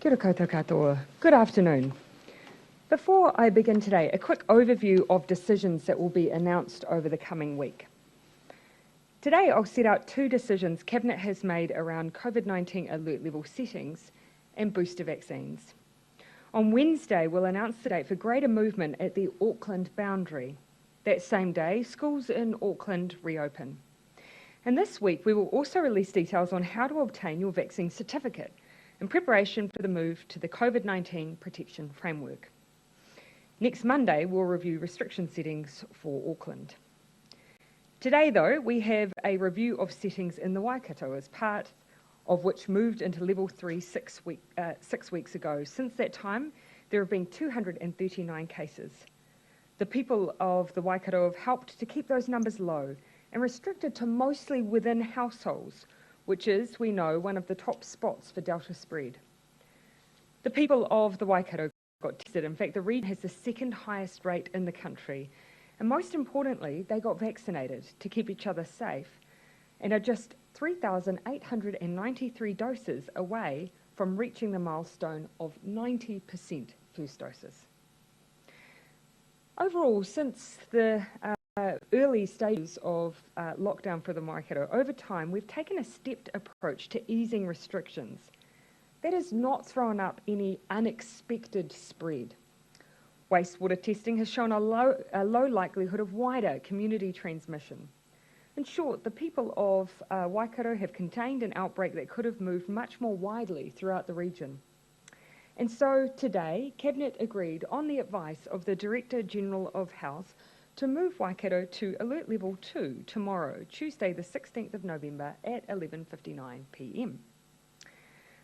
Kia ora koutou katoa. Good afternoon. Before I begin today, a quick overview of decisions that will be announced over the coming week. Today I'll set out two decisions Cabinet has made around COVID-19 alert level settings and booster vaccines. On Wednesday we'll announce the date for greater movement at the Auckland boundary. That same day, schools in Auckland reopen. And this week we will also release details on how to obtain your vaccine certificate in preparation for the move to the COVID-19 protection framework. Next Monday, we'll review restriction settings for Auckland. Today, though, we have a review of settings in the Waikato as part of which moved into level 3 6 weeks ago. Since that time, there have been 239 cases. The people of the Waikato have helped to keep those numbers low and restricted to mostly within households, which is, we know, one of the top spots for Delta spread. The people of the Waikato got tested. In fact, the region has the second highest rate in the country. And most importantly, they got vaccinated to keep each other safe and are just 3,893 doses away from reaching the milestone of 90% first doses. Overall, since the early stages of lockdown for the Waikato, over time we've taken a stepped approach to easing restrictions. That has not thrown up any unexpected spread. Wastewater testing has shown a low likelihood of wider community transmission. In short, the people of Waikato have contained an outbreak that could have moved much more widely throughout the region. And so today, Cabinet agreed on the advice of the Director General of Health to move Waikato to Alert Level 2 tomorrow, Tuesday the 16th of November at 11:59 p.m.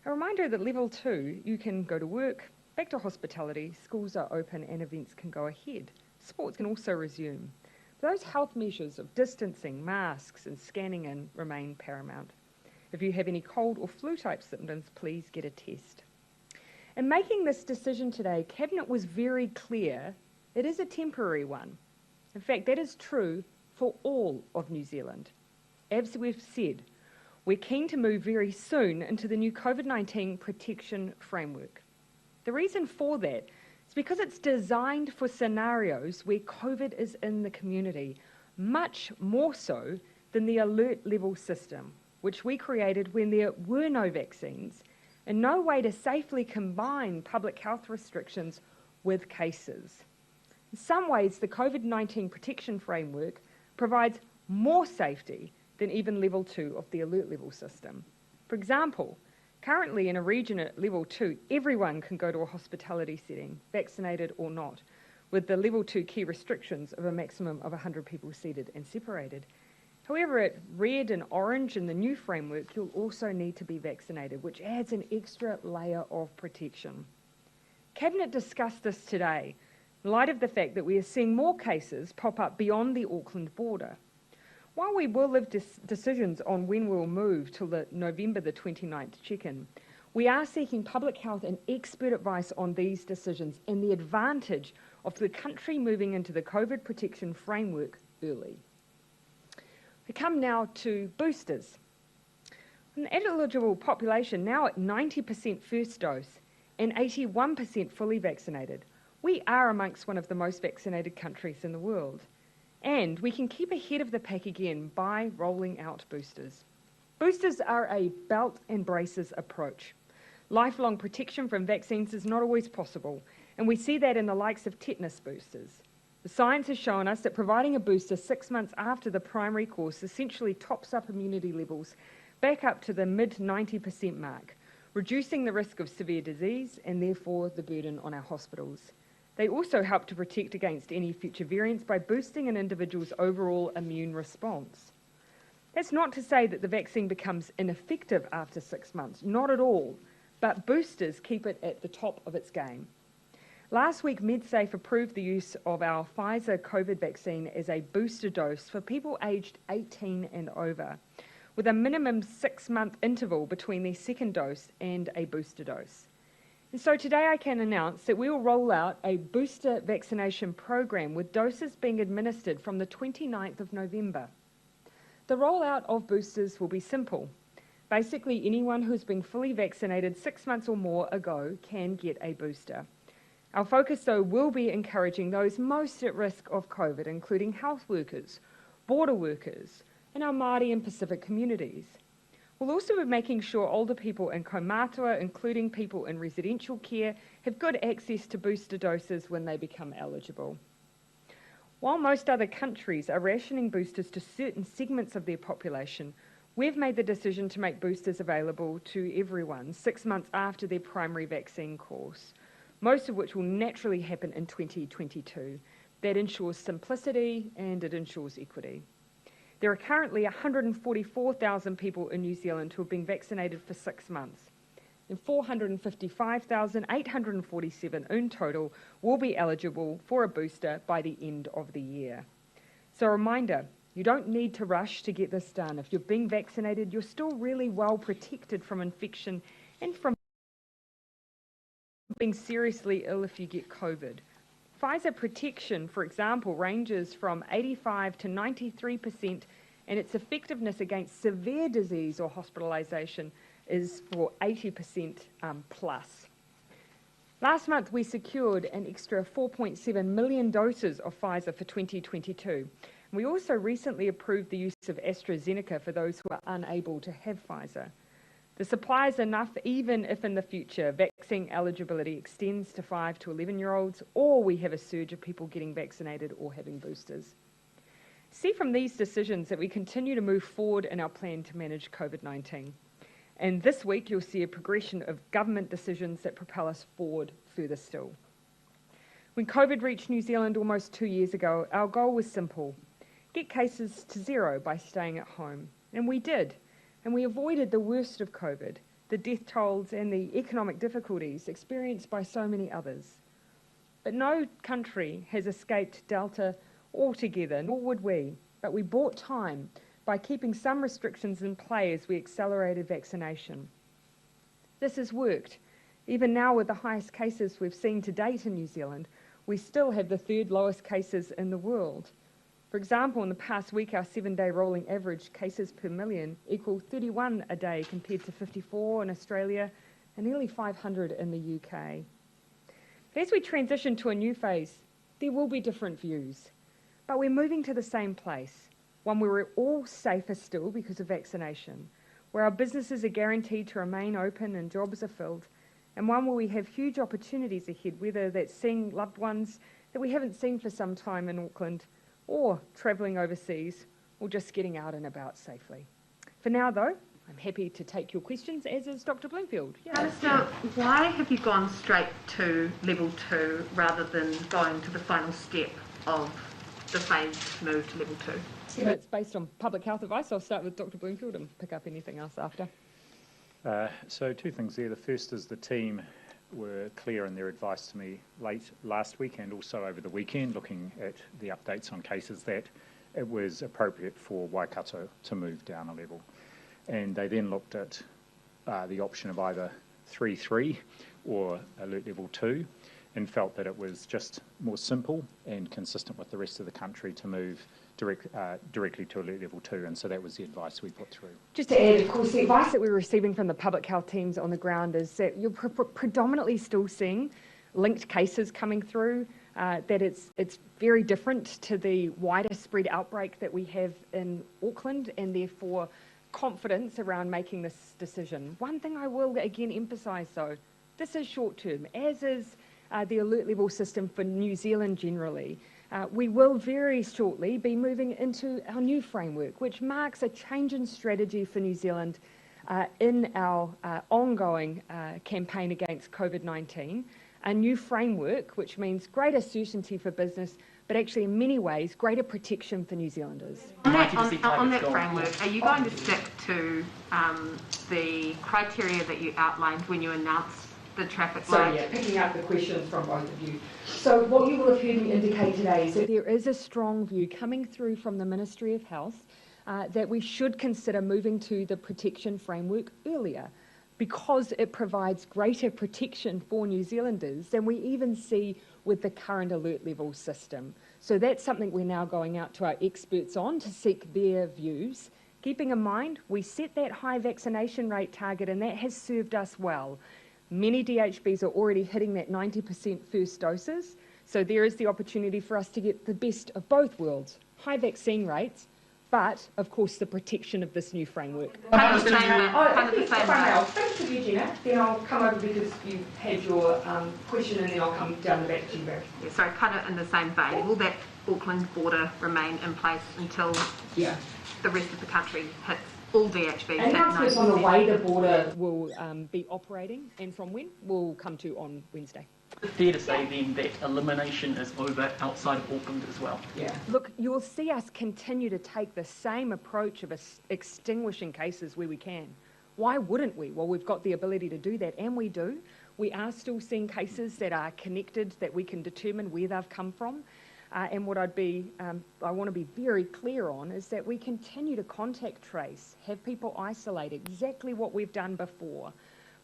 A reminder that Level 2, you can go to work, back to hospitality, schools are open and events can go ahead. Sports can also resume. But those health measures of distancing, masks and scanning in remain paramount. If you have any cold or flu type symptoms, please get a test. In making this decision today, Cabinet was very clear it is a temporary one. In fact, that is true for all of New Zealand. As we've said, we're keen to move very soon into the new COVID-19 protection framework. The reason for that is because it's designed for scenarios where COVID is in the community, much more so than the alert level system, which we created when there were no vaccines and no way to safely combine public health restrictions with cases. In some ways, the COVID-19 protection framework provides more safety than even level 2 of the alert level system. For example, currently in a region at level 2, everyone can go to a hospitality setting, vaccinated or not, with the level 2 key restrictions of a maximum of 100 people seated and separated. However, at red and orange in the new framework, you'll also need to be vaccinated, which adds an extra layer of protection. Cabinet discussed this today in light of the fact that we are seeing more cases pop up beyond the Auckland border. While we will have decisions on when we'll move till the November the 29th check-in, we are seeking public health and expert advice on these decisions and the advantage of the country moving into the COVID protection framework early. We come now to boosters. An eligible population now at 90% first dose and 81% fully vaccinated, we are amongst one of the most vaccinated countries in the world. And we can keep ahead of the pack again by rolling out boosters. Boosters are a belt and braces approach. Lifelong protection from vaccines is not always possible, and we see that in the likes of tetanus boosters. The science has shown us that providing a booster 6 months after the primary course essentially tops up immunity levels back up to the mid-90% mark, reducing the risk of severe disease and therefore the burden on our hospitals. They also help to protect against any future variants by boosting an individual's overall immune response. That's not to say that the vaccine becomes ineffective after 6 months, not at all, but boosters keep it at the top of its game. Last week, MedSafe approved the use of our Pfizer COVID vaccine as a booster dose for people aged 18 and over, with a minimum 6-month interval between their second dose and a booster dose. And so today I can announce that we will roll out a booster vaccination program with doses being administered from the 29th of November. The rollout of boosters will be simple. Basically, anyone who's been fully vaccinated 6 months or more ago can get a booster. Our focus, though, will be encouraging those most at risk of COVID, including health workers, border workers, and our Māori and Pacific communities. We'll also be making sure older people in kaumātua, including people in residential care, have good access to booster doses when they become eligible. While most other countries are rationing boosters to certain segments of their population, we've made the decision to make boosters available to everyone 6 months after their primary vaccine course, most of which will naturally happen in 2022. That ensures simplicity and it ensures equity. There are currently 144,000 people in New Zealand who have been vaccinated for 6 months, and 455,847 in total will be eligible for a booster by the end of the year. So a reminder, you don't need to rush to get this done. If you're being vaccinated, you're still really well protected from infection and from being seriously ill if you get COVID. Pfizer protection, for example, ranges from 85 to 93%, and its effectiveness against severe disease or hospitalisation is for 80% plus. Last month, we secured an extra 4.7 million doses of Pfizer for 2022. We also recently approved the use of AstraZeneca for those who are unable to have Pfizer. The supply is enough even if in the future vaccine eligibility extends to 5 to 11-year-olds, or we have a surge of people getting vaccinated or having boosters. See from these decisions that we continue to move forward in our plan to manage COVID-19. And this week you'll see a progression of government decisions that propel us forward further still. When COVID reached New Zealand almost 2 years ago, our goal was simple: get cases to zero by staying at home. And we did. And we avoided the worst of COVID, the death tolls and the economic difficulties experienced by so many others. But no country has escaped Delta altogether, nor would we. But we bought time by keeping some restrictions in play as we accelerated vaccination. This has worked. Even now, with the highest cases we've seen to date in New Zealand, we still have the third lowest cases in the world. For example, in the past week, our 7-day rolling average cases per million equal 31 a day compared to 54 in Australia and nearly 500 in the UK. But as we transition to a new phase, there will be different views. But we're moving to the same place, one where we're all safer still because of vaccination, where our businesses are guaranteed to remain open and jobs are filled, and one where we have huge opportunities ahead, whether that's seeing loved ones that we haven't seen for some time in Auckland, or travelling overseas, or just getting out and about safely. For now, though, I'm happy to take your questions, as is Dr. Bloomfield. Alistair, why have you gone straight to level 2 rather than going to the final step of the phased move to level 2? It's based on public health advice. I'll start with Dr. Bloomfield and pick up anything else after. So 2 things there. The first is the team were clear in their advice to me late last week and also over the weekend, looking at the updates on cases, that it was appropriate for Waikato to move down a level. And they then looked at the option of either 3-3 or alert level 2 and felt that it was just more simple and consistent with the rest of the country to move directly to alert level 2, and so that was the advice we put through. Just to add, of course, the advice that we're receiving from the public health teams on the ground is that you're predominantly still seeing linked cases coming through, that it's very different to the wider spread outbreak that we have in Auckland, and therefore confidence around making this decision. One thing I will again emphasise though, this is short term, as is the alert level system for New Zealand generally. We will very shortly be moving into our new framework, which marks a change in strategy for New Zealand in our ongoing campaign against COVID-19. A new framework, which means greater certainty for business, but actually in many ways, greater protection for New Zealanders. On that framework, are you going to stick to the criteria that you outlined when you announced the traffic light? So yeah, picking up the questions from both of you. So what you will have heard me indicate today is that there is a strong view coming through from the Ministry of Health that we should consider moving to the protection framework earlier, because it provides greater protection for New Zealanders than we even see with the current alert level system. So that's something we're now going out to our experts on to seek their views Keeping in mind, we set that high vaccination rate target and that has served us well. Many DHBs are already hitting that 90% first doses, so there is the opportunity for us to get the best of both worlds. High vaccine rates, but of course the protection of this new framework. Kind of the same way. Thanks to you, Gina. Then I'll come over because you've had your question and then I'll come down the back to you, Barry. Yeah, sorry, kind of in the same vein. Will that Auckland border remain in place until the rest of the country hits all DHBs? Announcements on the way the border will be operating and from when will come to on Wednesday. Fair to say then that elimination is over outside of Auckland as well? Yeah. Look, you'll see us continue to take the same approach of extinguishing cases where we can. Why wouldn't we? Well, we've got the ability to do that, and we do. We are still seeing cases that are connected, that we can determine where they've come from. And what I want to be very clear on is that we continue to contact trace, have people isolate, exactly what we've done before.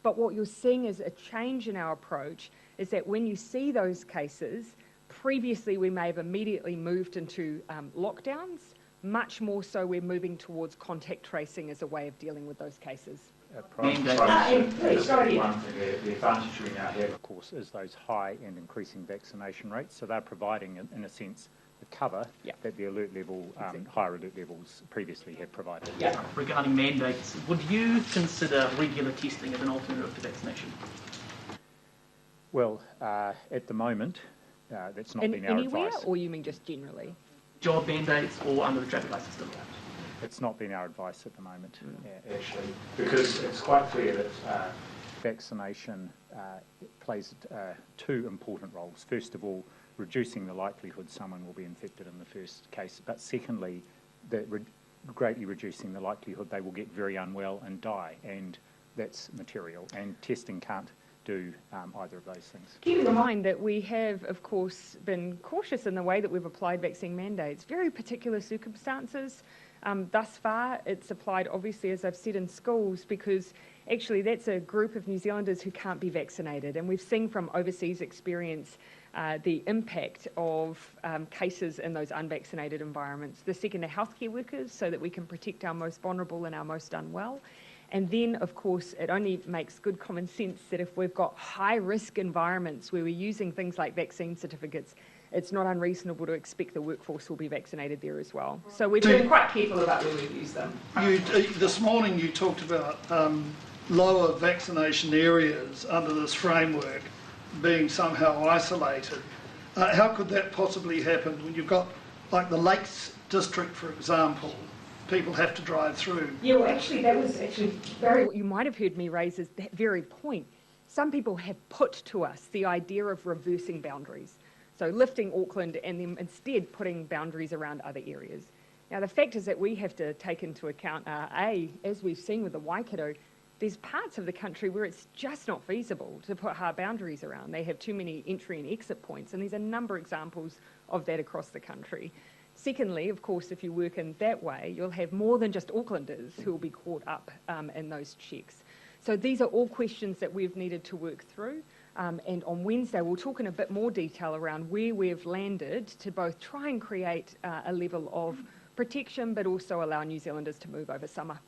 But what you're seeing is a change in our approach is that when you see those cases, previously we may have immediately moved into lockdowns, much more so we're moving towards contact tracing as a way of dealing with those cases. The advantage we now have, of course, is those high and increasing vaccination rates. So they're providing, in a sense, the cover that the alert level, higher alert levels previously had provided. Regarding mandates, would you consider regular testing as an alternative to vaccination? Well, at the moment, that's not been our anywhere, advice. Or you mean just generally? Job mandates or under the traffic light system? It's not been our advice at the moment, actually, because it's quite clear that vaccination plays two important roles. First of all, reducing the likelihood someone will be infected in the first case, but secondly, greatly reducing the likelihood they will get very unwell and die, and that's material, and testing can't do either of those things. Keep in mind that we have, of course, been cautious in the way that we've applied vaccine mandates. Very particular circumstances. Thus far, it's applied, obviously, as I've said, in schools, because actually that's a group of New Zealanders who can't be vaccinated. And we've seen from overseas experience the impact of cases in those unvaccinated environments. The second are healthcare workers, so that we can protect our most vulnerable and our most unwell. And then, of course, it only makes good common sense that if we've got high-risk environments where we're using things like vaccine certificates, it's not unreasonable to expect the workforce will be vaccinated there as well. So we've been quite careful about where we use them. This morning you talked about lower vaccination areas under this framework being somehow isolated. How could that possibly happen when you've got, like the Lakes District, for example, people have to drive through? Yeah, well, actually, that was very, what you might have heard me raise is that very point. Some people have put to us the idea of reversing boundaries. So lifting Auckland and then instead putting boundaries around other areas. Now, the fact is that we have to take into account, as we've seen with the Waikato, there's parts of the country where it's just not feasible to put hard boundaries around. They have too many entry and exit points, and there's a number of examples of that across the country. Secondly, of course, if you work in that way, you'll have more than just Aucklanders who will be caught up in those checks. So these are all questions that we've needed to work through. And on Wednesday, we'll talk in a bit more detail around where we've landed to both try and create a level of protection, but also allow New Zealanders to move over summer.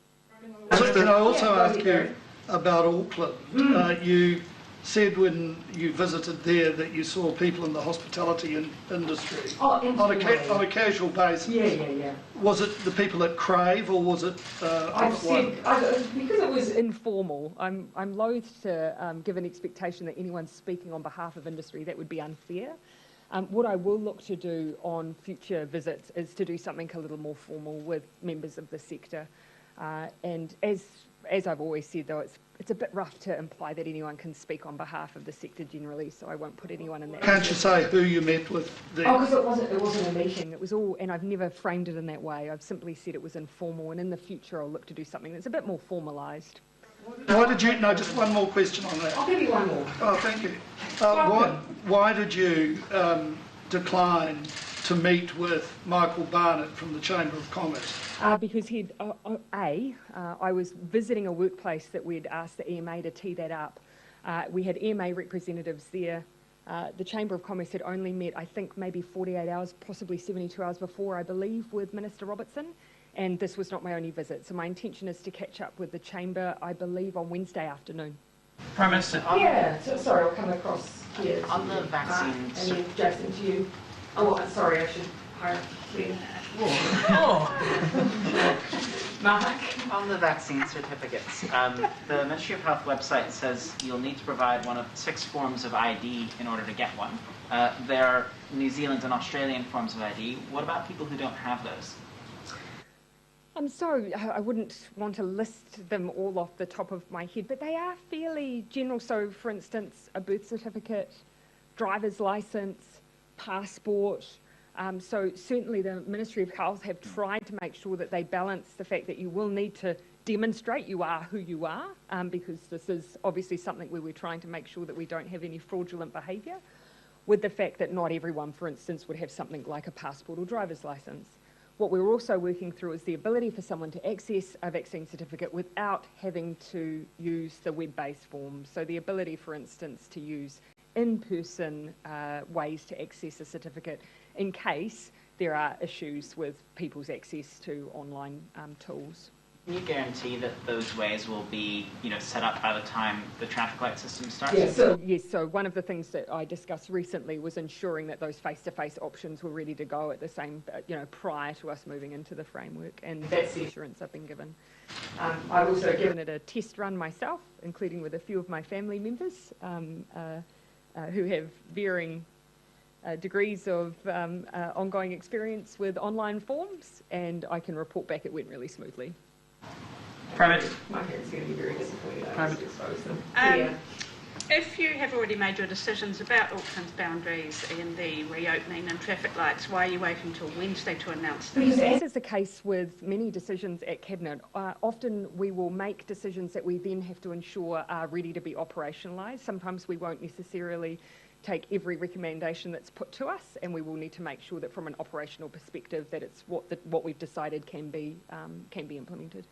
Can I also ask you about Auckland? You said when you visited there that you saw people in the hospitality industry on a casual basis. Yeah. Was it the people at Crave or was it because it was informal, I'm loath to give an expectation that anyone's speaking on behalf of industry. That would be unfair. What I will look to do on future visits is to do something a little more formal with members of the sector. And as I've always said, though, it's a bit rough to imply that anyone can speak on behalf of the sector generally, so I won't put anyone in that. Can't you say who you met with there? Oh, because it wasn't a meeting. It was all, and I've never framed it in that way. I've simply said it was informal, and in the future I'll look to do something that's a bit more formalised. Why did you, no, just one more question on that. I'll give you one more. Oh, thank you. Why did you decline to meet with Michael Barnett from the Chamber of Commerce? Because I was visiting a workplace that we'd asked the EMA to tee that up. We had EMA representatives there. The Chamber of Commerce had only met, I think, maybe 48 hours, possibly 72 hours before, I believe, with Minister Robertson. and this was not my only visit. So my intention is to catch up with the Chamber, I believe, on Wednesday afternoon. Prime Minister, Sorry, I'll come across here. on the vaccines. And then Jason, to you. Oh, sorry, I should hire you. Mark. On the vaccine certificates, the Ministry of Health website says you'll need to provide one of 6 forms of ID in order to get one. There are New Zealand and Australian forms of ID. What about people who don't have those? So I wouldn't want to list them all off the top of my head, but they are fairly general. So, for instance, a birth certificate, driver's licence, passport. So certainly the Ministry of Health have tried to make sure that they balance the fact that you will need to demonstrate you are who you are, because this is obviously something where we're trying to make sure that we don't have any fraudulent behaviour, with the fact that not everyone, for instance, would have something like a passport or driver's licence. What we're also working through is the ability for someone to access a vaccine certificate without having to use the web-based form. So the ability, for instance, to use in-person ways to access a certificate in case there are issues with people's access to online tools. Can you guarantee that those ways will be, set up by the time the traffic light system starts? Yes, so one of the things that I discussed recently was ensuring that those face-to-face options were ready to go at the same, prior to us moving into the framework, and that's the assurance I've been given. I've also given it a test run myself, including with a few of my family members who have varying degrees of ongoing experience with online forms, and I can report back it went really smoothly. Private. My parents are going to be very disappointed. Private. If you have already made your decisions about Auckland's boundaries and the reopening and traffic lights, why are you waiting until Wednesday to announce them? Because as is the case with many decisions at Cabinet, often we will make decisions that we then have to ensure are ready to be operationalised. Sometimes we won't necessarily take every recommendation that's put to us, and we will need to make sure that from an operational perspective that it's what we've decided can be implemented.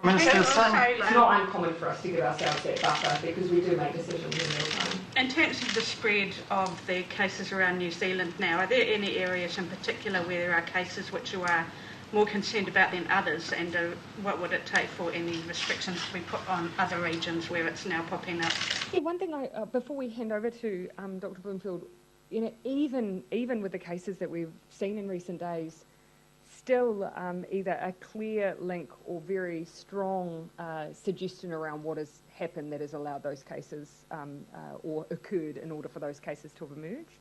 Minister, It's not uncommon for us to give ourselves that buffer because we do make decisions in real time. In terms of the spread of the cases around New Zealand now, are there any areas in particular where there are cases which you are more concerned about than others, and what would it take for any restrictions to be put on other regions where it's now popping up? Yeah, one thing before we hand over to Dr. Bloomfield, even with the cases that we've seen in recent days, still either a clear link or very strong suggestion around what has happened that has allowed those cases or occurred in order for those cases to have emerged.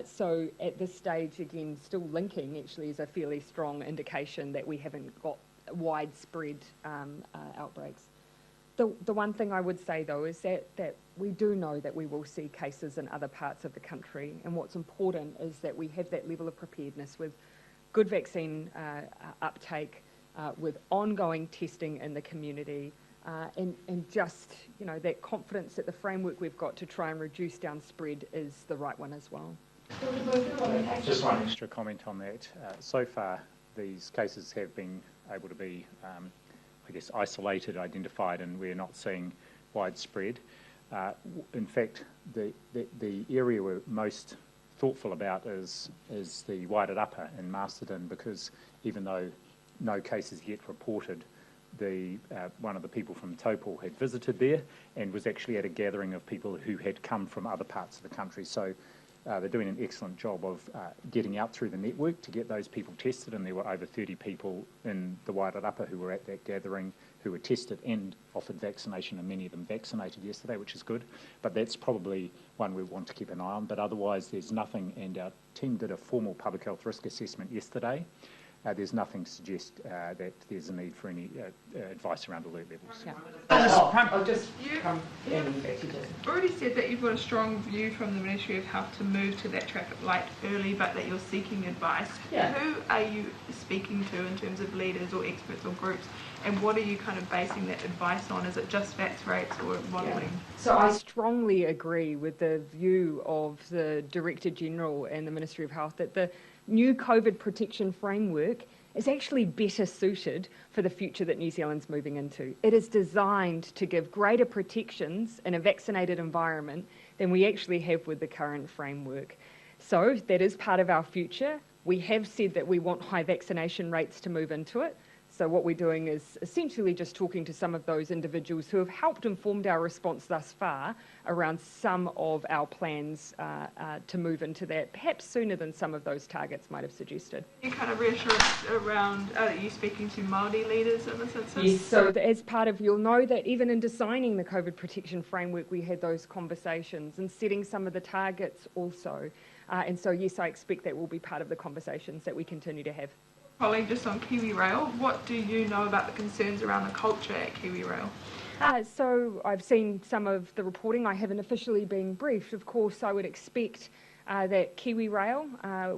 So at this stage, again, still linking actually is a fairly strong indication that we haven't got widespread outbreaks. The one thing I would say, though, is that we do know that we will see cases in other parts of the country, and what's important is that we have that level of preparedness with good vaccine uptake, with ongoing testing in the community, and just, that confidence that the framework we've got to try and reduce down spread is the right one as well. Just one extra comment on that. So far, these cases have been able to be, isolated, identified, and we're not seeing widespread. In fact, the area we're most thoughtful about is the Waikato in Masterton, because even though no cases yet reported, one of the people from Taupo had visited there and was actually at a gathering of people who had come from other parts of the country. So they're doing an excellent job of getting out through the network to get those people tested, and there were over 30 people in the Waikato who were at that gathering who were tested and offered vaccination, and many of them vaccinated yesterday, which is good. But that's probably one we want to keep an eye on. But otherwise, there's nothing, and our team did a formal public health risk assessment yesterday. There's nothing to suggest that there's a need for any advice around alert levels. Yeah. I'll just come in back to Jason. Already said that you've got a strong view from the Ministry of Health to move to that traffic light early, but that you're seeking advice. Yeah. Who are you speaking to in terms of leaders or experts or groups, and what are you kind of basing that advice on? Is it just vax rates or modelling? Yeah. So I strongly agree with the view of the Director General and the Ministry of Health that the new COVID protection framework is actually better suited for the future that New Zealand's moving into. It is designed to give greater protections in a vaccinated environment than we actually have with the current framework. So that is part of our future. We have said that we want high vaccination rates to move into it. So what we're doing is essentially just talking to some of those individuals who have helped informed our response thus far around some of our plans to move into that, perhaps sooner than some of those targets might have suggested. You kind of reassurance around, are you speaking to Māori leaders in this instance? Yes, so as part of, you'll know that even in designing the COVID protection framework, we had those conversations and setting some of the targets also. And so yes, I expect that will be part of the conversations that we continue to have. Colleague, just on Kiwi Rail, what do you know about the concerns around the culture at Kiwi Rail? So I've seen some of the reporting. I haven't officially been briefed. Of course, I would expect that Kiwi Rail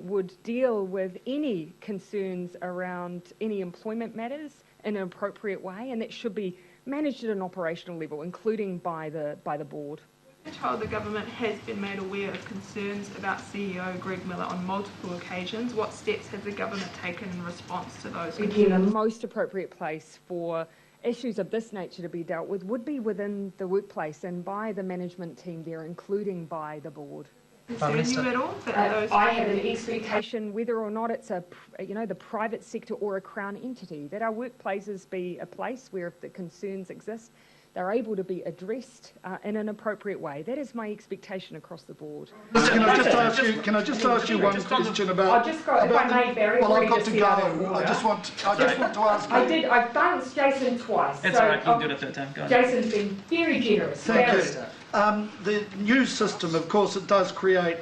would deal with any concerns around any employment matters in an appropriate way, and that should be managed at an operational level, including by the board. We're told the government has been made aware of concerns about CEO Greg Miller on multiple occasions. What steps has the government taken in response to those concerns? Again, the most appropriate place for issues of this nature to be dealt with would be within the workplace and by the management team there, including by the board. Concern you at all? I have an expectation, whether or not it's the private sector or a Crown entity, that our workplaces be a place where if the concerns exist, they're able to be addressed in an appropriate way. That is my expectation across the board. Can I just ask you one question about? I'll just go, if I may, Barry. Well, I've got to go. I just want to ask you. I've bounced Jason twice. It's all right, you can do it a third time. Go ahead. Jason's been very generous. Thank you. The new system, of course, it does create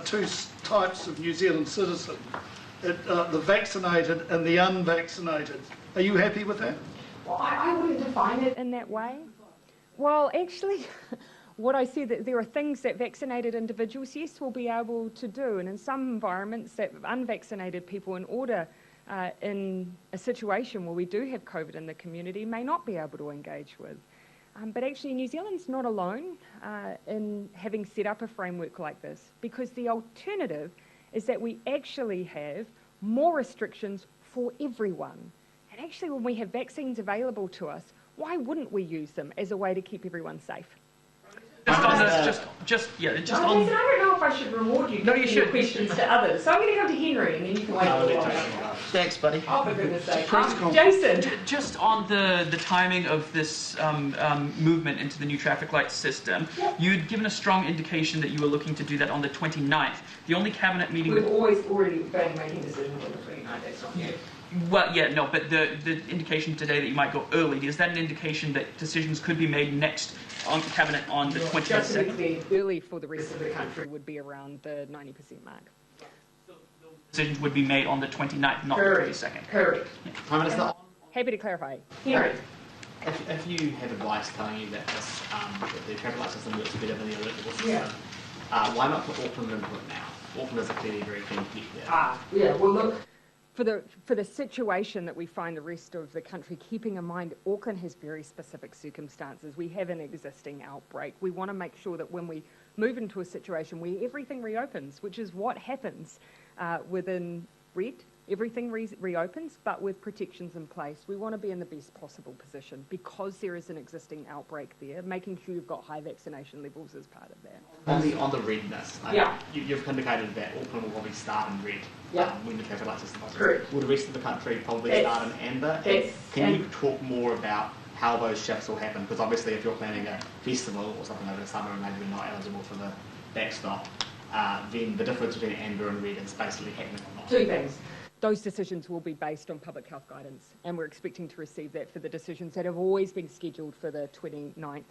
two types of New Zealand citizens, the vaccinated and the unvaccinated. Are you happy with that? Well, I wouldn't define it in that way. Well, actually, what I said, that there are things that vaccinated individuals, yes, will be able to do, and in some environments that unvaccinated people, in order in a situation where we do have COVID in the community, may not be able to engage with. But actually, New Zealand's not alone in having set up a framework like this, because the alternative is that we actually have more restrictions for everyone. And actually, when we have vaccines available to us, why wouldn't we use them as a way to keep everyone safe? Just on this, Jason, I don't know if I should reward you. No, you should. Questions to others. So I'm going to come to Henry, and then you can wait for a while. Thanks, buddy. Oh, for goodness sake. Jason. Just on the timing of this movement into the new traffic light system, you'd given a strong indication that you were looking to do that on the 29th. The only cabinet meeting... We've always already been making decisions on the 29th, that's not new. Well, yeah, no, but the indication today that you might go early, is that an indication that decisions could be made next on cabinet on the 22nd? Just to be clear, early for the rest of the country would be around the 90% mark. So those decisions would be made on the 29th, not the 22nd. Correct. Yeah. Prime Minister, Happy to clarify. Henry. if you have advice telling you that this, that the traffic light system works better than the electrical system, why not put Auckland into it now? Auckland is clearly very keen to get there. Yeah, well look. For the situation that we find the rest of the country, keeping in mind Auckland has very specific circumstances. We have an existing outbreak. We want to make sure that when we move into a situation where everything reopens, which is what happens within RED, everything reopens, but with protections in place. We want to be in the best possible position because there is an existing outbreak there, making sure you've got high vaccination levels as part of that. On the redness, you've indicated that Auckland will probably start in red when the traffic light system opens. Correct. Will the rest of the country probably start in amber? Can you talk more about how those shifts will happen? Because obviously if you're planning a festival or something over the summer and maybe we're not eligible for the backstop, then the difference between amber and red is basically happening or not. Two things. Those decisions will be based on public health guidance, and we're expecting to receive that for the decisions that have always been scheduled for the 29th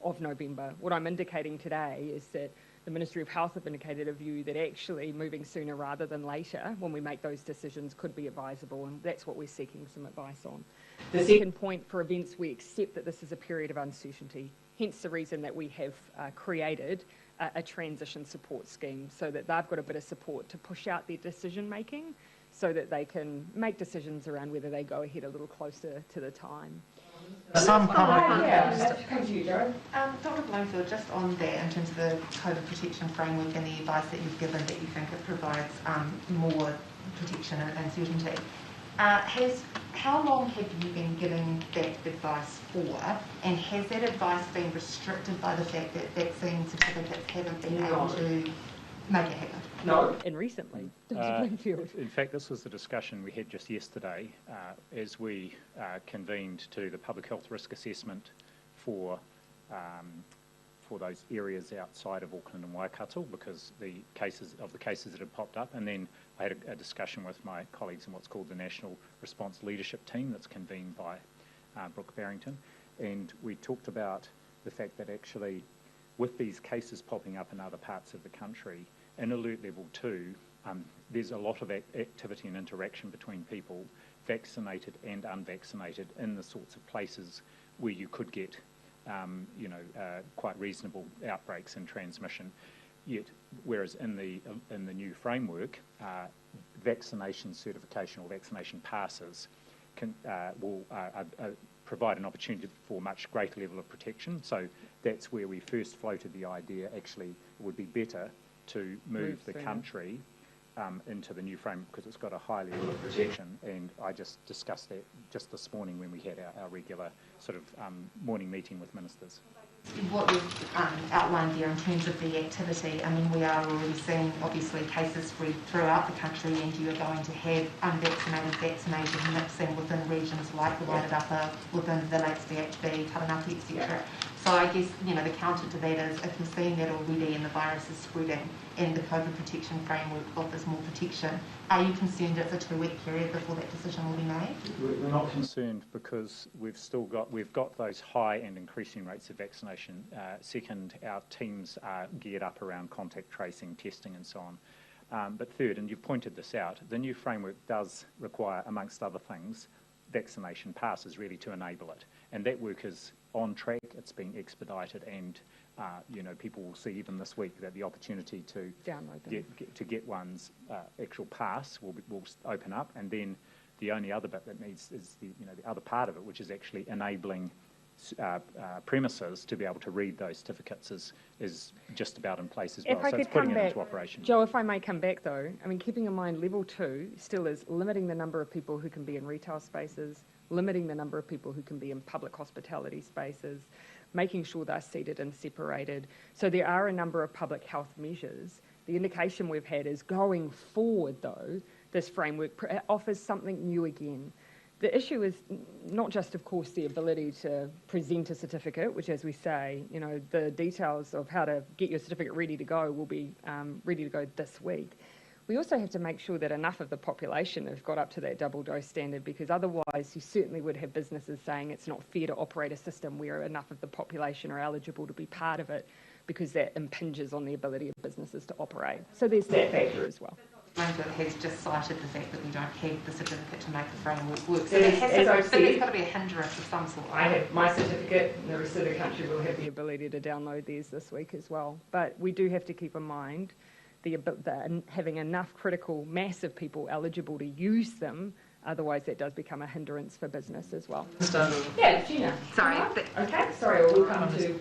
of November. What I'm indicating today is that the Ministry of Health have indicated a view that actually moving sooner rather than later when we make those decisions could be advisable, and that's what we're seeking some advice on. The second point, for events, we accept that this is a period of uncertainty, hence the reason that we have created a transition support scheme so that they've got a bit of support to push out their decision making so that they can make decisions around whether they go ahead a little closer to the time. Some public... Come to you, Joe. Dr. Bloomfield, just on that, in terms of the COVID protection framework and the advice that you've given that you think it provides more protection and certainty, how long have you been giving that advice for, and has that advice been restricted by the fact that vaccine certificates haven't been able to make it happen? No. And recently, Dr. Bloomfield. In fact, this was the discussion we had just yesterday as we convened to the public health risk assessment for those areas outside of Auckland and Waikato, because the cases that had popped up, and then I had a discussion with my colleagues in what's called the National Response Leadership Team that's convened by Brooke Barrington, and we talked about the fact that actually with these cases popping up in other parts of the country, in alert level 2, there's a lot of activity and interaction between people, vaccinated and unvaccinated, in the sorts of places where you could get quite reasonable outbreaks and transmission. Yet, whereas in the new framework, vaccination certification or vaccination passes will provide an opportunity for much greater level of protection. So that's where we first floated the idea. Actually, it would be better to move the country into the new framework because it's got a high level of protection. And I just discussed that just this morning when we had our regular sort of morning meeting with ministers. What you've outlined there in terms of the activity, I mean, we are already seeing obviously cases spread throughout the country, and you are going to have unvaccinated, vaccinated mixing within regions like the Wairarapa Upper, within the Lakes DHB, Taranaki, etc. So I guess, the counter to that is if you're seeing that already and the virus is spreading and the COVID protection framework offers more protection, are you concerned it's a 2-week period before that decision will be made? We're not concerned because we've got those high and increasing rates of vaccination. Second, our teams are geared up around contact tracing, testing and so on. But third, and you've pointed this out, the new framework does require, amongst other things, vaccination passes really to enable it. And that work is on track, it's being expedited, and people will see even this week that the opportunity to get one's actual pass will open up, and then the only other bit that needs is the other part of it, which is actually enabling premises to be able to read those certificates is just about in place as well. So it's putting it into operation. Joe, if I may come back though, I mean, keeping in mind level 2 still is limiting the number of people who can be in retail spaces, limiting the number of people who can be in public hospitality spaces, making sure they're seated and separated. So there are a number of public health measures. The indication we've had is going forward though, this framework offers something new again. The issue is not just, of course, the ability to present a certificate, which, as we say, the details of how to get your certificate ready to go will be ready to go this week. We also have to make sure that enough of the population have got up to that double dose standard, because otherwise you certainly would have businesses saying it's not fair to operate a system where enough of the population are eligible to be part of it, because that impinges on the ability of businesses to operate. So there's that factor as well. Framework has just cited the fact that we don't have the certificate to make the framework work. So there's got to be a hindrance of some sort. I have my certificate, and the rest of the country will have the ability to download theirs this week as well. But we do have to keep in mind having enough critical mass of people eligible to use them. Otherwise, that does become a hindrance for business as well. Yeah, Gina. Sorry. Okay. Sorry, we'll come to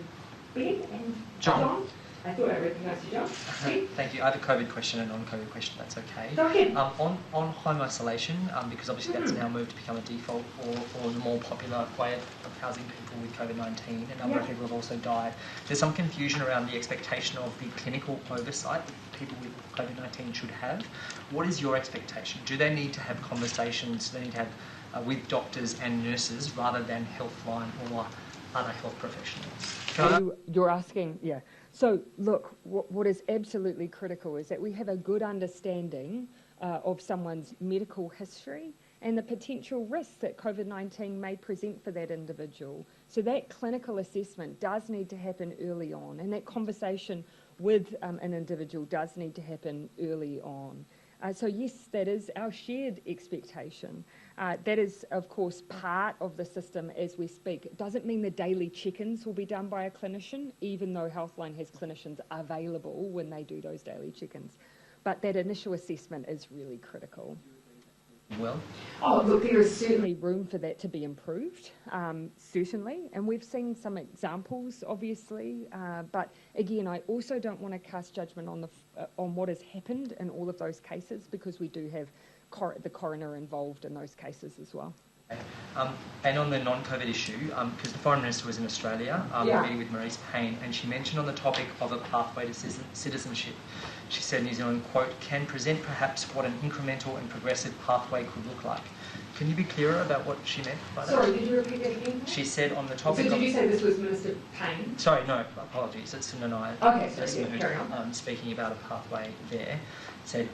Ben and John. I thought I recognised you, John. Thank you. I have a COVID question and a non-COVID question, that's okay. Go ahead. On home isolation, because obviously that's now moved to become a default for the more popular way of housing people with COVID-19. A number of people have also died. There's some confusion around the expectation of the clinical oversight that people with COVID-19 should have. What is your expectation? Do they need to have conversations, do they need to have with doctors and nurses rather than Healthline or other health professionals? You're asking, yeah. So look, what is absolutely critical is that we have a good understanding of someone's medical history and the potential risks that COVID-19 may present for that individual. So that clinical assessment does need to happen early on, and that conversation with an individual does need to happen early on. So yes, that is our shared expectation. That is, of course, part of the system as we speak. It doesn't mean the daily check-ins will be done by a clinician, even though Healthline has clinicians available when they do those daily check-ins. But that initial assessment is really critical. Well? Oh, look, there is certainly room for that to be improved, certainly. And we've seen some examples, obviously. But again, I also don't want to cast judgment on what has happened in all of those cases, because we do have the coroner involved in those cases as well. And on the non-COVID issue, because the Foreign Minister was in Australia, meeting with Maurice Payne, and she mentioned on the topic of a pathway to citizenship, she said New Zealand, quote, can present perhaps what an incremental and progressive pathway could look like. Can you be clearer about what she meant by that? Sorry, did you repeat that again? She said on the topic So did you say this was Minister Payne? Sorry, no, apologies, it's Nanai. Okay, sorry, carry on. Speaking about a pathway there, said,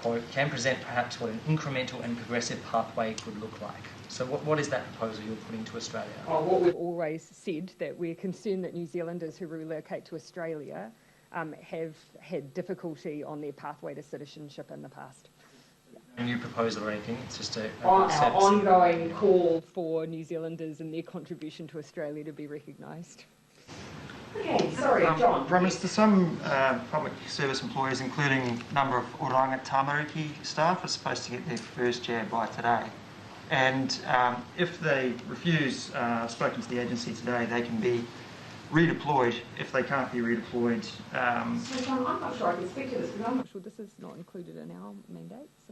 quote, can present perhaps what an incremental and progressive pathway could look like. So what is that proposal you're putting to Australia? What we've always said, that we're concerned that New Zealanders who relocate to Australia have had difficulty on their pathway to citizenship in the past. A new proposal or anything, it's just our ongoing call for New Zealanders and their contribution to Australia to be recognised. Okay, sorry, John. Prime Minister, some public service employees, including a number of Oranga Tamariki staff, are supposed to get their first jab by today. And if they refuse, I've spoken to the agency today, they can be redeployed. If they can't be redeployed... So John, I'm not sure I can speak to this because I'm not sure this is not included in our mandates.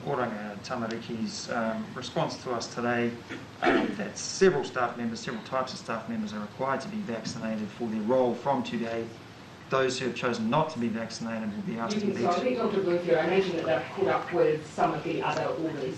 Oranga Tamariki's response to us today that several staff members, several types of staff members are required to be vaccinated for their role from today. Those who have chosen not to be vaccinated will be asked to leave. So I think Dr. Bloomfield, I imagine that they've caught up with some of the other orders.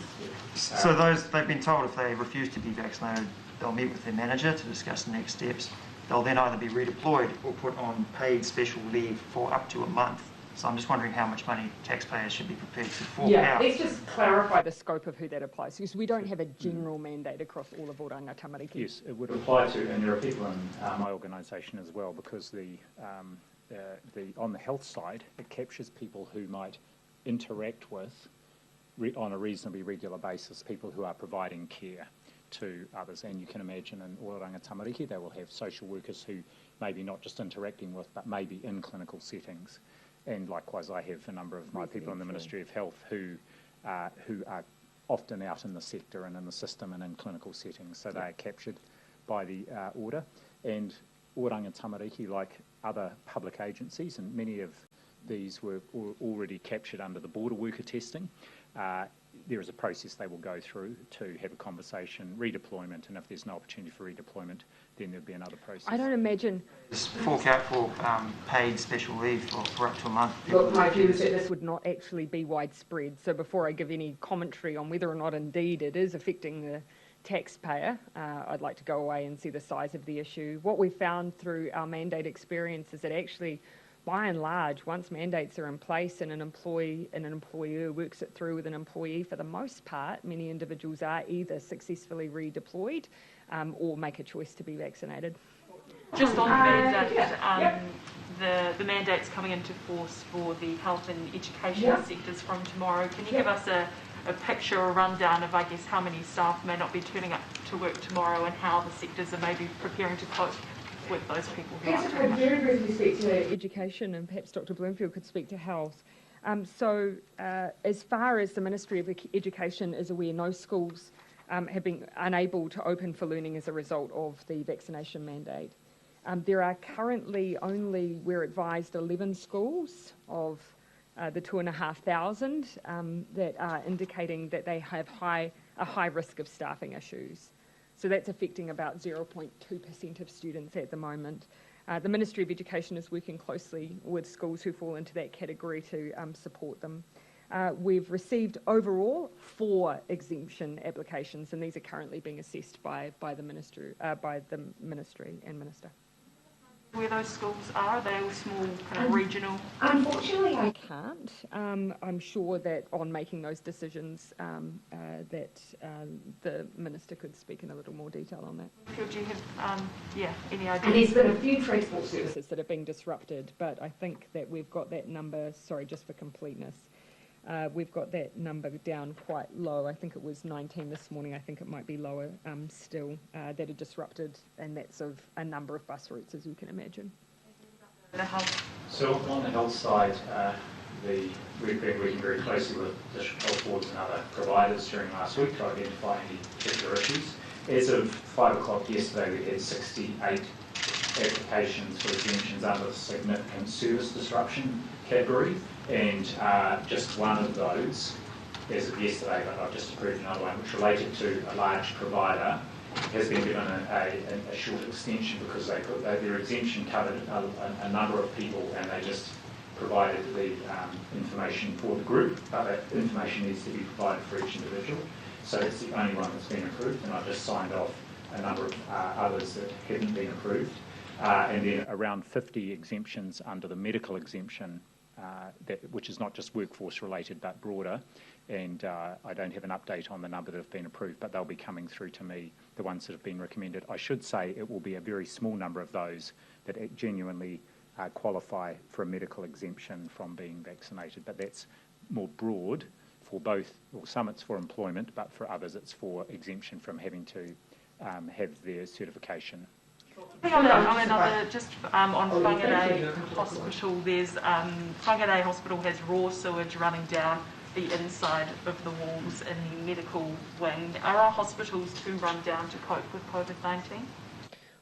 So those, they've been told if they refuse to be vaccinated, they'll meet with their manager to discuss the next steps. They'll then either be redeployed or put on paid special leave for up to a month. So I'm just wondering how much money taxpayers should be prepared to fork out. Let's just clarify the scope of who that applies to, because we don't have a general mandate across all of Oranga Tamariki. Yes, it would apply to, and there are people in my organisation as well, because on the health side, it captures people who might interact with, on a reasonably regular basis, people who are providing care to others. And you can imagine in Oranga Tamariki, they will have social workers who maybe not just interacting with, but maybe in clinical settings. And likewise, I have a number of my people in the Ministry of Health who are often out in the sector and in the system and in clinical settings, so they are captured by the order. And Oranga Tamariki, like other public agencies, and many of these were already captured under the border worker testing, there is a process they will go through to have a conversation, redeployment, and if there's no opportunity for redeployment, then there'll be another process. I don't imagine... Just fork out for paid special leave for up to a month. Look, my view is that this would not actually be widespread. So before I give any commentary on whether or not indeed it is affecting the taxpayer, I'd like to go away and see the size of the issue. What we found through our mandate experience is that actually, by and large, once mandates are in place and an employee and an employer works it through with an employee, for the most part, many individuals are either successfully redeployed or make a choice to be vaccinated. Just on that, the mandates coming into force for the health and education sectors from tomorrow, can you give us a picture or rundown of, I guess, how many staff may not be turning up to work tomorrow and how the sectors are maybe preparing to cope with those people who Perhaps I could very briefly speak to education, and perhaps Dr. Bloomfield could speak to health. As far as the Ministry of Education is aware, no schools have been unable to open for learning as a result of the vaccination mandate. There are currently only, we're advised, 11 schools of the 2,500 that are indicating that they have a high risk of staffing issues. So that's affecting about 0.2% of students at the moment. The Ministry of Education is working closely with schools who fall into that category to support them. We've received overall 4 exemption applications, and these are currently being assessed by the Ministry and Minister. Where those schools are they all small, kind of regional? Unfortunately, I can't. I'm sure that on making those decisions, that the Minister could speak in a little more detail on that. Do you have, any idea? And there's been a few transport services that are being disrupted, but I think that we've got that number, sorry, just for completeness, we've got that number down quite low. I think it was 19 this morning. I think it might be lower still that are disrupted, and that's of a number of bus routes, as you can imagine. So on the health side, we've been working very closely with district health boards and other providers during last week to identify any particular issues. As of 5 o'clock yesterday, we had 68 applications for exemptions under the significant service disruption category, and just one of those as of yesterday, but I've just approved another one, which related to a large provider, has been given a short extension because their exemption covered a number of people, and they just provided the information for the group, but that information needs to be provided for each individual. So it's the only one that's been approved, and I've just signed off a number of others that haven't been approved. And then around 50 exemptions under the medical exemption, which is not just workforce related but broader, and I don't have an update on the number that have been approved, but they'll be coming through to me, the ones that have been recommended. I should say it will be a very small number of those that genuinely qualify for a medical exemption from being vaccinated, but that's more broad for both, well, some it's for employment, but for others it's for exemption from having to have their certification. On Whangarei Hospital, there's Whangarei Hospital has raw sewage running down the inside of the walls in the medical wing. Are our hospitals too run down to cope with COVID-19?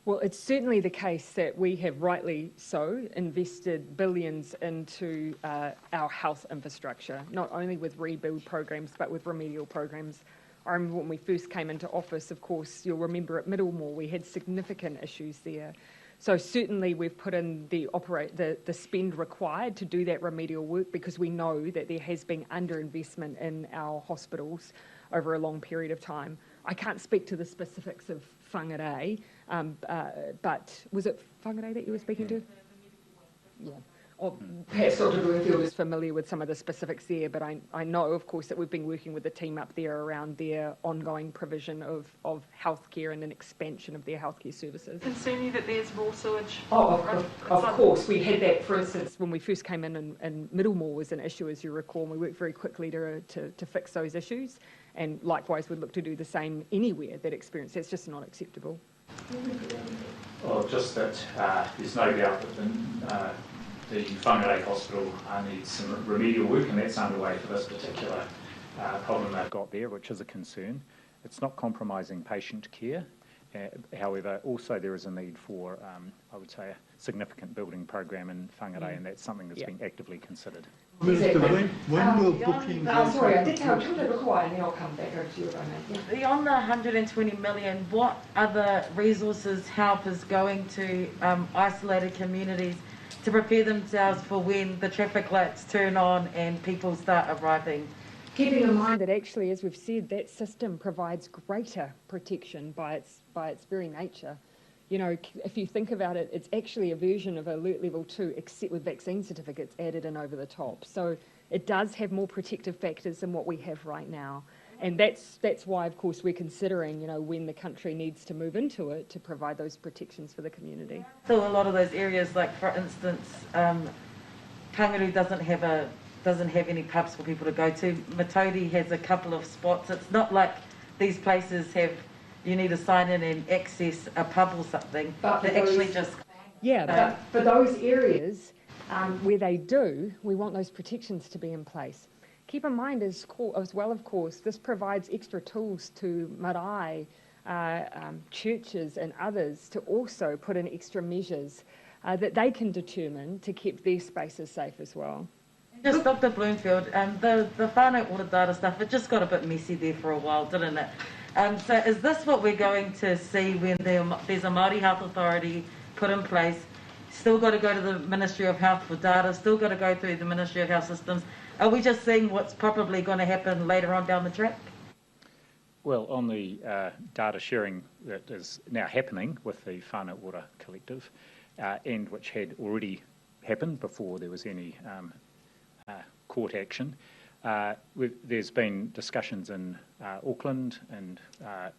Well, it's certainly the case that we have, rightly so, invested billions into our health infrastructure, not only with rebuild programs, but with remedial programs. I remember when we first came into office, of course, you'll remember at Middlemore, we had significant issues there. So certainly we've put in the spend required to do that remedial work, because we know that there has been underinvestment in our hospitals over a long period of time. I can't speak to the specifics of Whangarei, but was it Whangarei that you were speaking to? Yeah. Or perhaps Dr. Bloomfield is familiar with some of the specifics there, but I know, of course, that we've been working with the team up there around their ongoing provision of healthcare and an expansion of their healthcare services. Concern you that there's raw sewage? Of course. We had that, for instance, when we first came in and Middlemore was an issue, as you recall, and we worked very quickly to fix those issues. And likewise, we'd look to do the same anywhere that experience. That's just not acceptable. Well, just that there's no doubt that the Whangarei Hospital needs some remedial work, and that's underway for this particular problem they've got there, which is a concern. It's not compromising patient care. However, also there is a need for, I would say, a significant building program in Whangarei, and that's something that's been actively considered. Exactly. When will bookings... sorry, I did tell you to require, and then I'll come back over to you, Ronan. Beyond the 120 million, what other resources, help is going to isolated communities to prepare themselves for when the traffic lights turn on and people start arriving? Keeping in mind that actually, as we've said, that system provides greater protection by its very nature. You know, if you think about it, it's actually a version of Alert Level 2, except with vaccine certificates added in over the top. So it does have more protective factors than what we have right now. And that's why, of course, we're considering, you know, when the country needs to move into it to provide those protections for the community. So a lot of those areas, like for instance, Kangaroo doesn't have any pubs for people to go to. Matauri has a couple of spots. It's not like these places have, you need to sign in and access a pub or something. But they actually just... Yeah, but for those areas where they do, we want those protections to be in place. Keep in mind as well, of course, this provides extra tools to marae, churches and others to also put in extra measures that they can determine to keep their spaces safe as well. Just Dr. Bloomfield, the whānau order data stuff, it just got a bit messy there for a while, didn't it? So is this what we're going to see when there's a Māori Health Authority put in place? Still got to go to the Ministry of Health for data, still got to go through the Ministry of Health Systems. Are we just seeing what's probably going to happen later on down the track? Well, on the data sharing that is now happening with the Whānau Ora Collective, and which had already happened before there was any court action, there's been discussions in Auckland and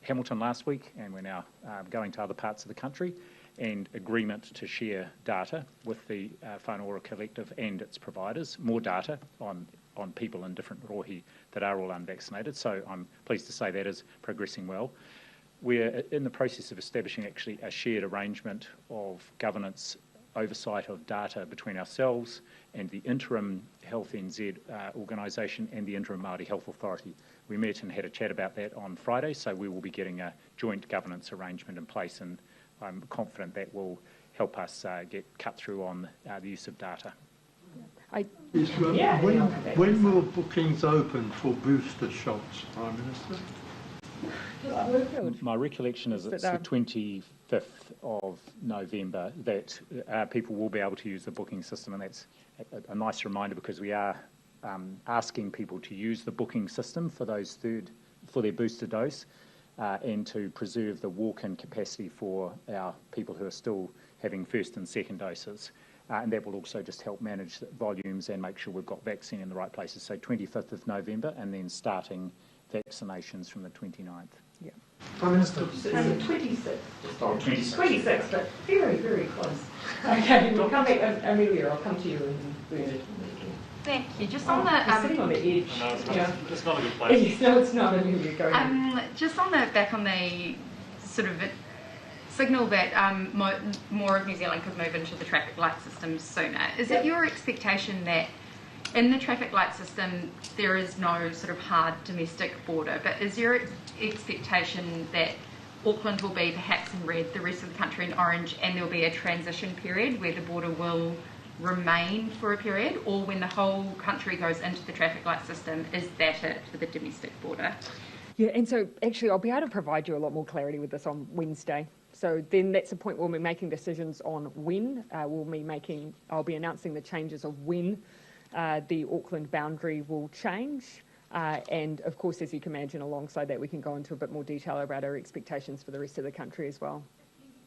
Hamilton last week, and we're now going to other parts of the country, and agreement to share data with the Whānau Ora Collective and its providers, more data on people in different rohi that are all unvaccinated. So I'm pleased to say that is progressing well. We're in the process of establishing actually a shared arrangement of governance oversight of data between ourselves and the interim Health NZ organisation and the interim Māori Health Authority. We met and had a chat about that on Friday, so we will be getting a joint governance arrangement in place, and I'm confident that will help us get cut through on the use of data. When will bookings open for booster shots, Prime Minister? My recollection is it's the 25th of November that people will be able to use the booking system, and that's a nice reminder because we are asking people to use the booking system for their booster dose and to preserve the walk-in capacity for our people who are still having first and second doses. And that will also just help manage volumes and make sure we've got vaccine in the right places. So 25th of November and then starting vaccinations from the 29th. Yeah. Prime Minister. 26th. Oh, 26th, but very, very close. Okay, we'll come back. Amelia, I'll come to you in Bernard. Thank you. Just on the... We're sitting on the edge. No, it's not a good place. Yes, no, it's not. Amelia, go ahead. Just on the back on the sort of signal that more of New Zealand could move into the traffic light system sooner. Is it your expectation that in the traffic light system there is no sort of hard domestic border, but is your expectation that Auckland will be perhaps in red, the rest of the country in orange, and there'll be a transition period where the border will remain for a period, or when the whole country goes into the traffic light system, is that it for the domestic border? Yeah, and so actually I'll be able to provide you a lot more clarity with this on Wednesday. So then that's the point we'll be making decisions on when. I'll be announcing the changes of when the Auckland boundary will change. And of course, as you can imagine, alongside that, we can go into a bit more detail about our expectations for the rest of the country as well.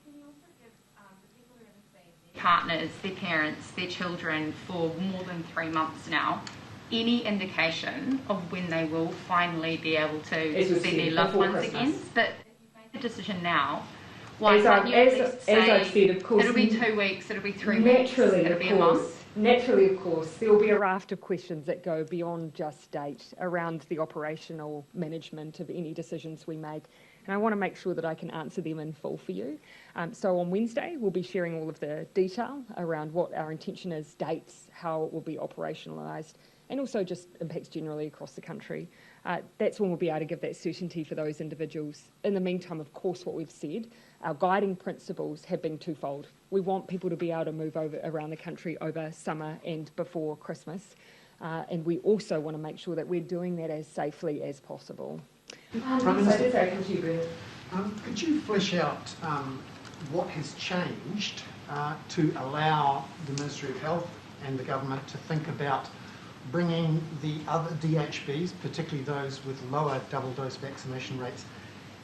Can you also give the people who haven't seen their partners, their parents, their children for more than 3 months now, any indication of when they will finally be able to see their loved ones again? But if you make the decision now, why can't you at least say, I've said, of course, it'll be 2 weeks, it'll be 3 weeks, it'll be a month? Naturally, of course, there will be a raft of questions that go beyond just date around the operational management of any decisions we make. And I want to make sure that I can answer them in full for you. So on Wednesday, we'll be sharing all of the detail around what our intention is, dates, how it will be operationalised, and also just impacts generally across the country. That's when we'll be able to give that certainty for those individuals. In the meantime, of course, what we've said, our guiding principles have been twofold. We want people to be able to move around the country over summer and before Christmas. And we also want to make sure that we're doing that as safely as possible. Prime Minister, could you flesh out what has changed to allow the Ministry of Health and the government to think about bringing the other DHBs, particularly those with lower double dose vaccination rates,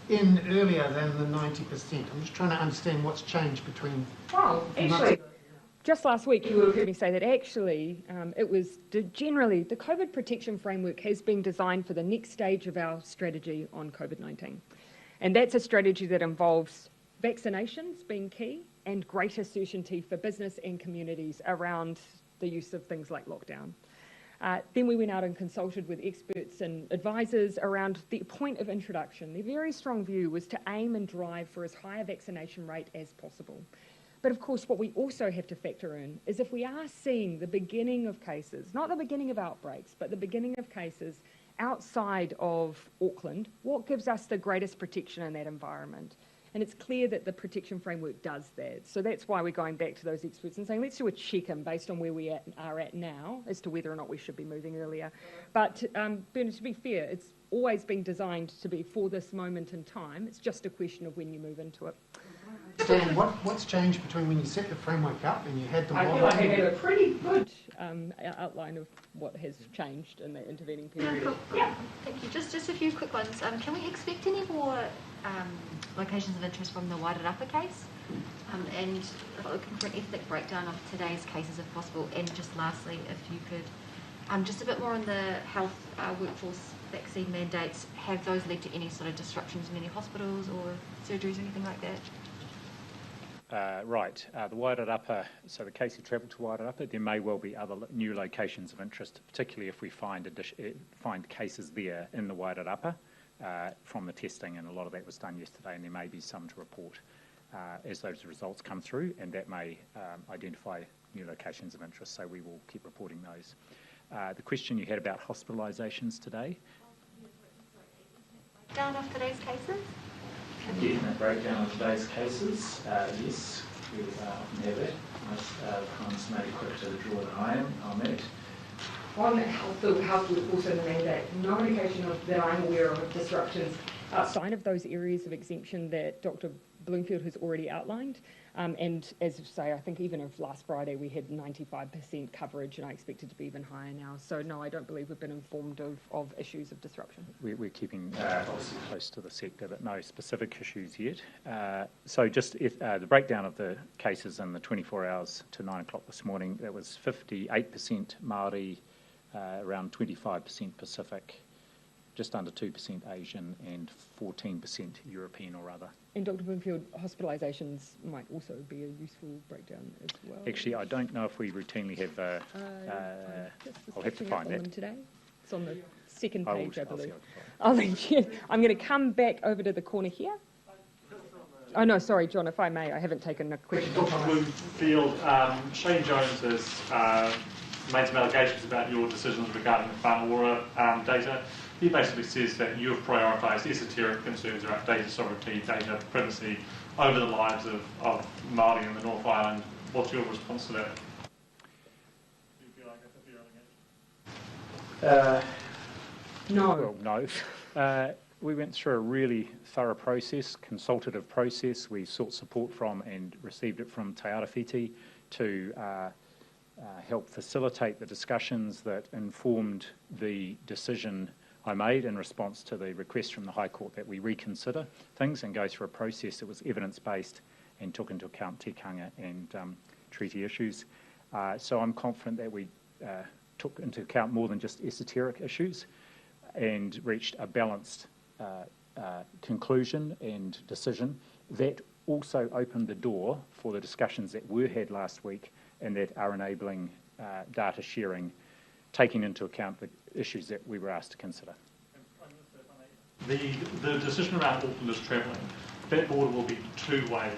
in earlier than the 90%? I'm just trying to understand what's changed between... Well, actually, just last week you would have heard me say that actually it was generally the COVID protection framework has been designed for the next stage of our strategy on COVID-19. And that's a strategy that involves vaccinations being key and greater certainty for business and communities around the use of things like lockdown. Then we went out and consulted with experts and advisors around the point of introduction. Their very strong view was to aim and drive for as high a vaccination rate as possible. But of course, what we also have to factor in is if we are seeing the beginning of cases, not the beginning of outbreaks, but the beginning of cases outside of Auckland, what gives us the greatest protection in that environment? And it's clear that the protection framework does that. So that's why we're going back to those experts and saying, let's do a check-in based on where we are at now as to whether or not we should be moving earlier. But Bernard, to be fair, it's always been designed to be for this moment in time. It's just a question of when you move into it. Dan, what's changed between when you set the framework up and you had the model? I feel like I had a pretty good outline of what has changed in the intervening period. Yeah. Thank you. Just a few quick ones. Can we expect any more locations of interest from the Wairarapa case? And looking for an ethnic breakdown of today's cases if possible. And just lastly, if you could, just a bit more on the health workforce vaccine mandates. Have those led to any sort of disruptions in any hospitals or surgeries or anything like that? Right. The Wairarapa, so the case who travelled to Wairarapa, there may well be other new locations of interest, particularly if we find cases there in the Wairarapa from the testing, and a lot of that was done yesterday, and there may be some to report as those results come through, and that may identify new locations of interest, so we will keep reporting those. The question you had about hospitalizations today? Down of today's cases? Definite breakdown of today's cases, yes, we often have that. Most times maybe quicker to the draw than I am on that. On health would also mandate no indication that I'm aware of disruptions outside of those areas of exemption that Dr. Bloomfield has already outlined. And as I say, I think even of last Friday we had 95% coverage, and I expect it to be even higher now. So no, I don't believe we've been informed of issues of disruption. We're keeping obviously close to the sector, but no specific issues yet. So just the breakdown of the cases in the 24 hours to 9 o'clock this morning, that was 58% Māori, around 25% Pacific, just under 2% Asian, and 14% European or other. And Dr. Bloomfield, hospitalizations might also be a useful breakdown as well. Actually, I don't know if we routinely have. I'll have to find that. Today. It's on the second page, I believe. I'll I'm going to come back over to the corner here. Oh no, sorry, John, if I may, I haven't taken a question. Dr. Bloomfield, Shane Jones has made some allegations about your decisions regarding the Whanawara data. He basically says that you have prioritised esoteric concerns about data sovereignty, data privacy, over the lives of Māori in the North Island. What's your response to that? Do you feel like that's a fair allegation? No. Well, no. We went through a really thorough process, consultative process. We sought support from and received it from Te Arawhiti to help facilitate the discussions that informed the decision I made in response to the request from the High Court that we reconsider things and go through a process that was evidence-based and took into account tikanga and treaty issues. So I'm confident that we took into account more than just esoteric issues and reached a balanced conclusion and decision that also opened the door for the discussions that were had last week and that are enabling data sharing, taking into account the issues that we were asked to consider. The decision around Aucklanders travelling, that border will be two-way.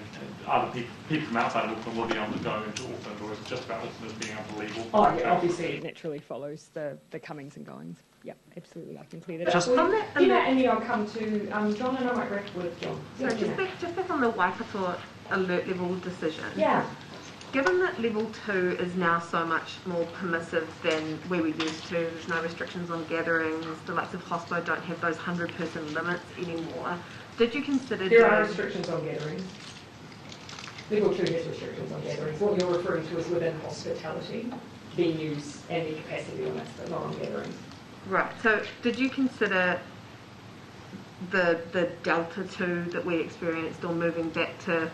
Other people from outside of Auckland will be able to go into Auckland, or is it just about Aucklanders being able to leave Auckland? Oh, yeah, obviously it naturally follows the comings and goings. Yep, absolutely, I can clear that Just up. on that, And then I'll come to John, and I might wrap with John. So just back on the Waikato alert level decision. Yeah. Given that level 2 is now so much more permissive than we were used to, there's no restrictions on gatherings, the likes of Hospo don't have those 100-person limits anymore, did you consider There are restrictions on gatherings. Level 2 has restrictions on gatherings. What you're referring to is within hospitality, venues and the capacity limits, but not on gatherings. Right, so did you consider the Delta 2 that we experienced, or moving back to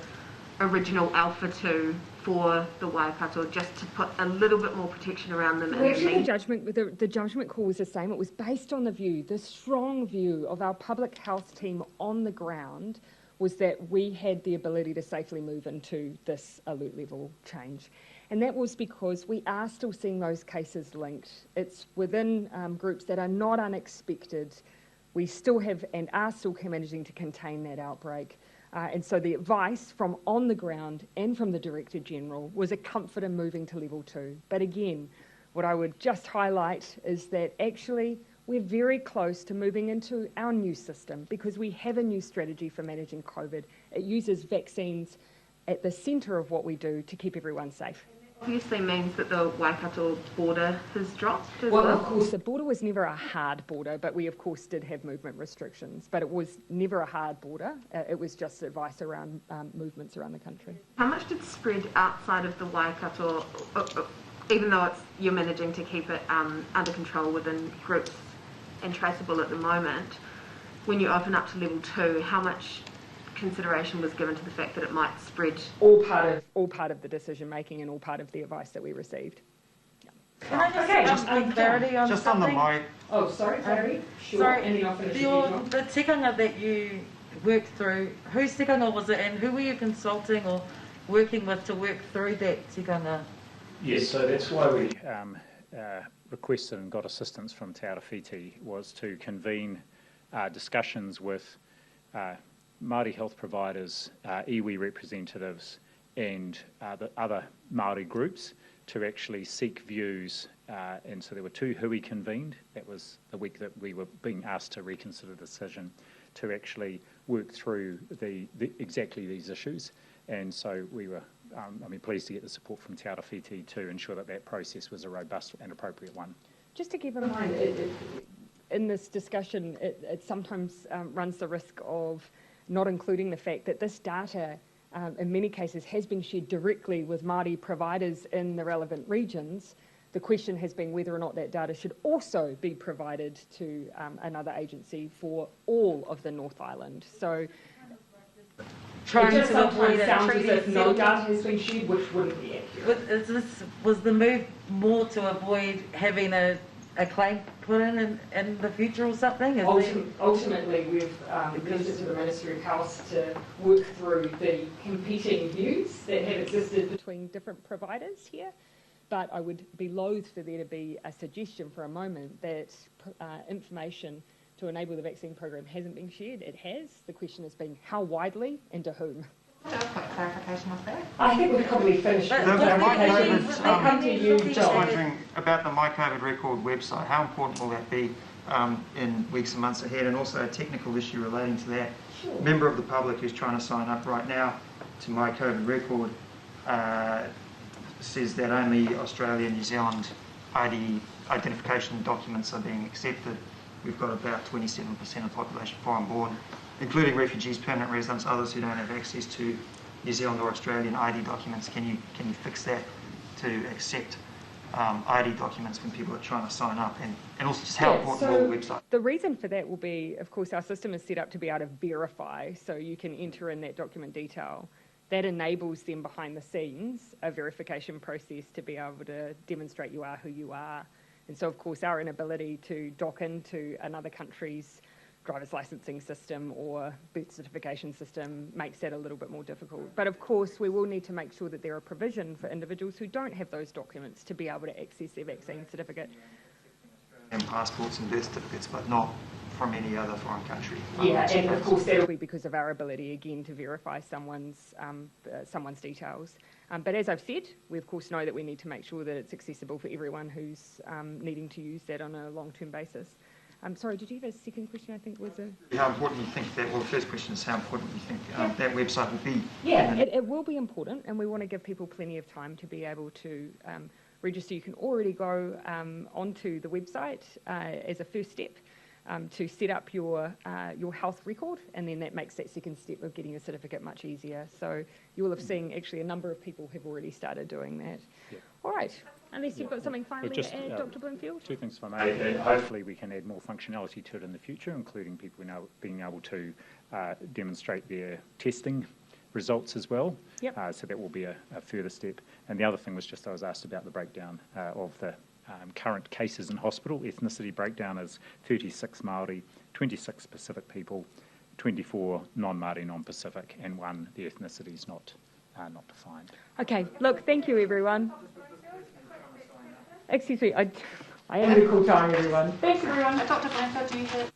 original Alpha 2 for the Waikato, just to put a little bit more protection around them? Well, actually, the judgment call was the same. It was based on the strong view of our public health team on the ground was that we had the ability to safely move into this alert level change. And that was because we are still seeing those cases linked. It's within groups that are not unexpected. We still have and are still managing to contain that outbreak. And so the advice from on the ground and from the Director General was a comfort in moving to level 2. But again, what I would just highlight is that actually we're very close to moving into our new system because we have a new strategy for managing COVID. It uses vaccines at the centre of what we do to keep everyone safe. Obviously means that the Waikato border has dropped as well. Of course, the border was never a hard border, but we of course did have movement restrictions. But it was never a hard border. It was just advice around movements around the country. How much did spread outside of the Waikato, even though you're managing to keep it under control within groups and traceable at the moment, when you open up to level 2, how much consideration was given to the fact that it might spread? All part of the decision making and all part of the advice that we received. Yeah. Can I just get clarity on just something? on the mic. Oh, sorry, Clary. Sure. Sorry, and then I'll finish the tikanga that you worked through, whose tikanga was it, and who were you consulting or working with to work through that tikanga? Yes, so that's why we requested and got assistance from Te Arawhiti, was to convene discussions with Māori health providers, iwi representatives and the other Māori groups to actually seek views. And so there were 2 hui convened. That was the week that we were being asked to reconsider the decision to actually work through exactly these issues. And so we were pleased to get the support from Te Arawhiti to ensure that that process was a robust and appropriate one. Just to keep in mind, in this discussion, it sometimes runs the risk of not including the fact that this data, in many cases, has been shared directly with Māori providers in the relevant regions. The question has been whether or not that data should also be provided to another agency for all of the North Island. So Trying it just to avoid sometimes sounds as if no treaty data has been shared, which wouldn't be accurate. Was the move more to avoid having a claim put in the future or something? Ultimately, we've left it to the Ministry of Health to work through the competing views that have existed between different providers here. But I would be loath for there to be a suggestion for a moment that information to enable the vaccine program hasn't been shared. It has. The question has been how widely and to whom. Quick clarification of that. I think we've probably finished with clarifications. I'll come to you, Just John. wondering about the My COVID Record website. How important will that be in weeks and months ahead? And also a technical issue relating to that. Sure. A member of the public who's trying to sign up right now to My COVID Record says that only Australia and New Zealand ID identification documents are being accepted. We've got about 27% of the population foreign born, including refugees, permanent residents, others who don't have access to New Zealand or Australian ID documents. Can you fix that to accept ID documents when people are trying to sign up? And also just how important will the website? The reason for that will be, of course, our system is set up to be able to verify, so you can enter in that document detail. That enables them behind the scenes a verification process to be able to demonstrate you are who you are. And so, of course, our inability to dock into another country's driver's licensing system or birth certification system makes that a little bit more difficult. But of course, we will need to make sure that there are provision for individuals who don't have those documents to be able to access their vaccine certificate. And passports and birth certificates, but not from any other foreign country. Yeah, and of course that'll be because of our ability again to verify someone's details. But as I've said, we of course know that we need to make sure that it's accessible for everyone who's needing to use that on a long-term basis. Sorry, did you have a second question? I think was a... How important do you think that, well, the first question is how important do you think that website will be? Yeah, it will be important, and we want to give people plenty of time to be able to register. You can already go onto the website as a first step to set up your health record, and then that makes that second step of getting a certificate much easier. So you will have seen actually a number of people have already started doing that. Yeah. All right. Unless you've got something finally to add, Dr. Bloomfield? Two things, if I may. Hopefully we can add more functionality to it in the future, including people being able to demonstrate their testing results as well. Yep. So that will be a further step. And the other thing was just I was asked about the breakdown of the current cases in hospital. Ethnicity breakdown is 36 Māori, 26 Pacific people, 24 non-Māori, non-Pacific, and 1 the ethnicity is not defined. Okay, look, thank you everyone. Excuse me, I had a cool time everyone. Thanks everyone. Dr. Blanford, do you have...